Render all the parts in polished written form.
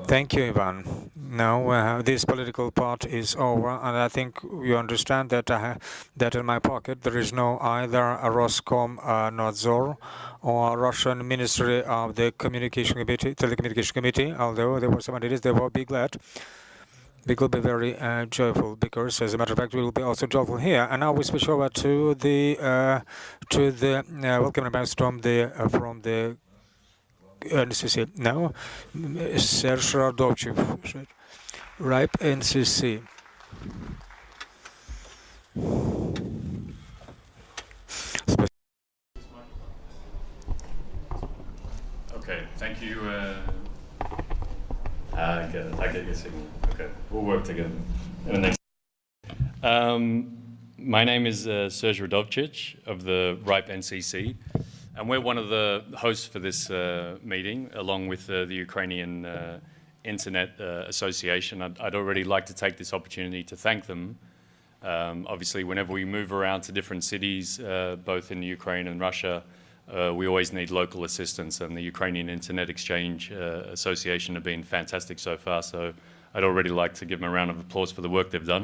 Thank you, Ivan. Now this political part is over, and I think you understand that that in my pocket there is no either a Roscom Nadzor or Russian Ministry of the Communication Committee, Telecommunication Committee. Although there were some ideas, they will be glad. We will be very joyful because, as a matter of fact, we will be also joyful here. And now we switch over to the welcome remarks from the NCC. Now, Serge Radovcic, RIPE NCC. Okay, thank you. I get your signal. Okay, we'll work together. My name is Serge Radovcic of the RIPE NCC, and we're one of the hosts for this meeting, along with the Ukrainian Internet Association. I'd already like to take this opportunity to thank them. Obviously, whenever we move around to different cities, both in Ukraine and Russia, we always need local assistance, and the Ukrainian Internet Exchange Association have been fantastic so far, so I'd already like to give them a round of applause for the work they've done.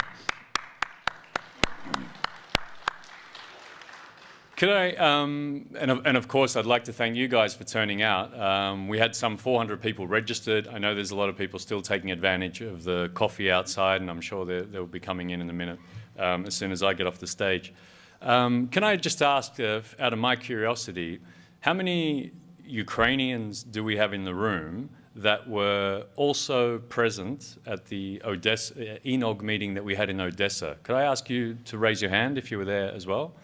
Could I, and of course, I'd like to thank you guys for turning out. We had some 400 people registered. I know there's a lot of people still taking advantage of the coffee outside, and I'm sure they'll be coming in a minute as soon as I get off the stage. Can I just ask, out of my curiosity, how many Ukrainians do we have in the room that were also present at the ENOG meeting that we had in Odessa? Could I ask you to raise your hand if you were there as well?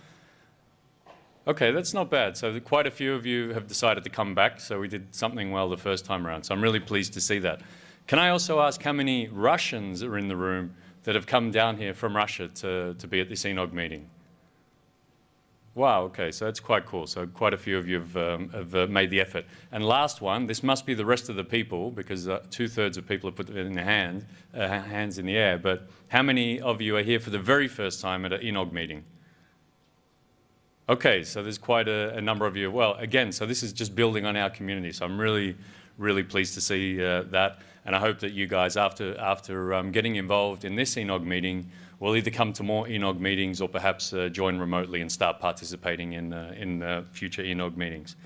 Okay, that's not bad. So quite a few of you have decided to come back, so we did something well the first time around. So I'm really pleased to see that. Can I also ask how many Russians are in the room that have come down here from Russia to be at this ENOG meeting? Wow, okay, so that's quite cool. So quite a few of you have made the effort. And last one, this must be the rest of the people, because 2/3 of people have put it in their hands in the air, but how many of you are here for the very first time at an ENOG meeting? Okay, so there's quite a number of you. Well, again, so this is just building on our community, so I'm really, really pleased to see that, and I hope that you guys, after getting involved in this ENOG meeting, will either come to more ENOG meetings or perhaps join remotely and start participating in future ENOG meetings.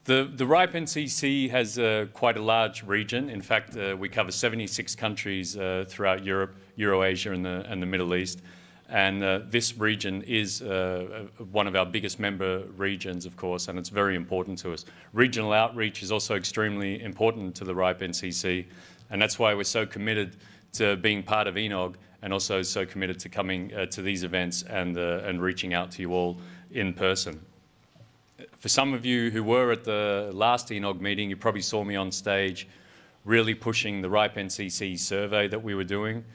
The RIPE NCC has quite a large region. In fact, we cover 76 countries throughout Europe, Eurasia, and the Middle East. And this region is one of our biggest member regions, of course, and it's very important to us. Regional outreach is also extremely important to the RIPE NCC, and that's why we're so committed to being part of ENOG, and also so committed to coming to these events and reaching out to you all in person. For some of you who were at the last ENOG meeting, you probably saw me on stage really pushing the RIPE NCC survey that we were doing.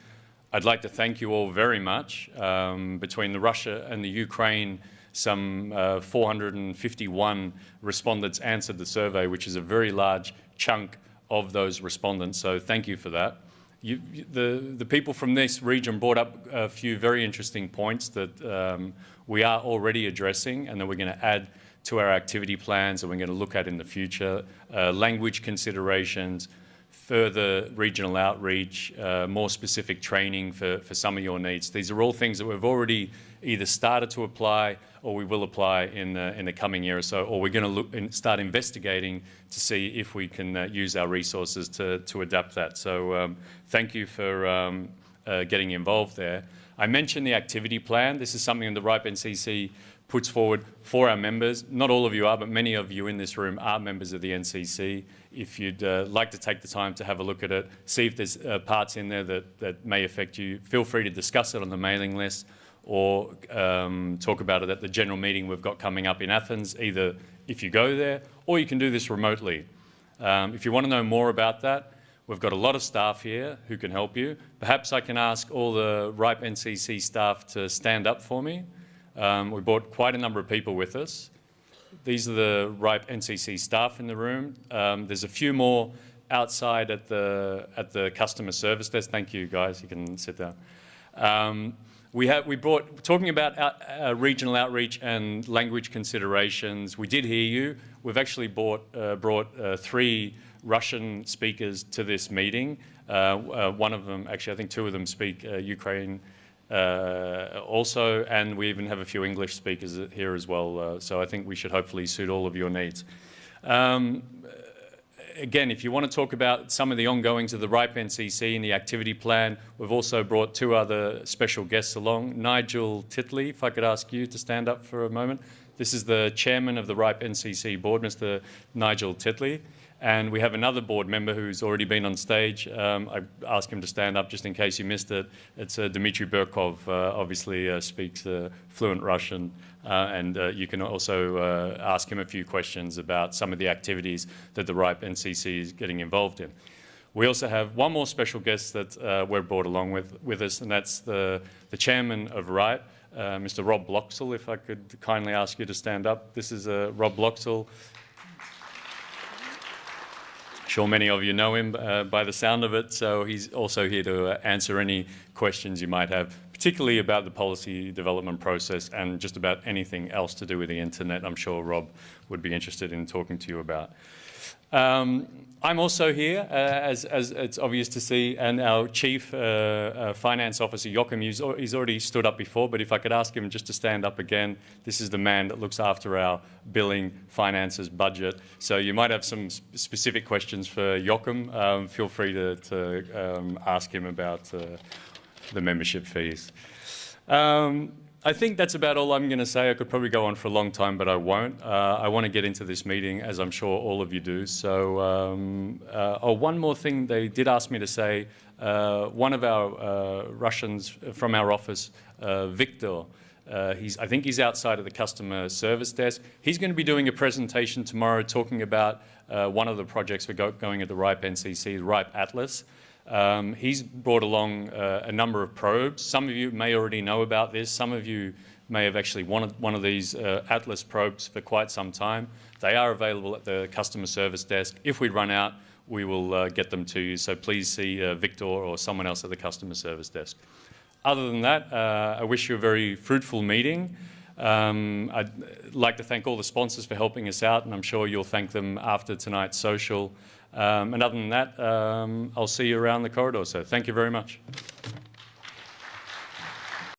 I'd like to thank you all very much. Between the Russia and the Ukraine, some 451 respondents answered the survey, which is a very large chunk of those respondents, so thank you for that. The people from this region brought up a few very interesting points that we are already addressing and that we're going to add to our activity plans and we're going to look at in the future. Language considerations, further regional outreach, more specific training for some of your needs. These are all things that we've already either started to apply or we will apply in the coming year or so, or we're going to look and start investigating to see if we can use our resources to adapt that. So thank you for getting involved there. I mentioned the activity plan. This is something that the RIPE NCC puts forward for our members. Not all of you are, but many of you in this room are members of the NCC. If you'd like to take the time to have a look at it, see if there's parts in there that may affect you, feel free to discuss it on the mailing list or talk about it at the general meeting we've got coming up in Athens, either if you go there or you can do this remotely. If you want to know more about that, we've got a lot of staff here who can help you. Perhaps I can ask all the RIPE NCC staff to stand up for me. We brought quite a number of people with us. These are the RIPE NCC staff in the room. There's a few more outside at the customer service desk. Thank you, guys. You can sit down. Talking about regional outreach and language considerations, we did hear you. We've actually brought 3 Russian speakers to this meeting. One of them, actually, I think two of them speak Ukraine also, and we even have a few English speakers here as well. So I think we should hopefully suit all of your needs. Again, if you want to talk about some of the ongoings of the RIPE NCC and the activity plan, we've also brought two other special guests along. Nigel Titley, if I could ask you to stand up for a moment. This is the chairman of the RIPE NCC board, Mr. Nigel Titley. And we have another board member who's already been on stage. I asked him to stand up just in case you missed it. It's Dmitry Burkov, obviously speaks fluent Russian. And you can also ask him a few questions about some of the activities that the RIPE NCC is getting involved in. We also have one more special guest that we're brought along with us, and that's the chairman of RIPE, Mr. Rob Bloxall, if I could kindly ask you to stand up. This is Rob Bloxall. I'm sure many of you know him by the sound of it, so he's also here to answer any questions you might have, particularly about the policy development process and just about anything else to do with the internet. I'm sure Rob would be interested in talking to you about. I'm also here, as it's obvious to see, and our Chief Finance Officer, Joachim, he's already stood up before, but if I could ask him just to stand up again. This is the man that looks after our billing, finances, budget. So you might have some specific questions for Joachim. Feel free to ask him about the membership fees. I think that's about all I'm going to say. I could probably go on for a long time, but I won't. I want to get into this meeting, as I'm sure all of you do. So, one more thing they did ask me to say. One of our Russians from our office, Victor, I think he's outside of the customer service desk. He's going to be doing a presentation tomorrow talking about one of the projects we're going at the RIPE NCC, RIPE Atlas. He's brought along a number of probes. Some of you may already know about this. Some of you may have actually wanted one of these Atlas probes for quite some time. They are available at the customer service desk. If we run out, we will get them to you. So please see Victor or someone else at the customer service desk. Other than that, I wish you a very fruitful meeting. I'd like to thank all the sponsors for helping us out, and I'm sure you'll thank them after tonight's social. And other than that, I'll see you around the corridor. So thank you very much.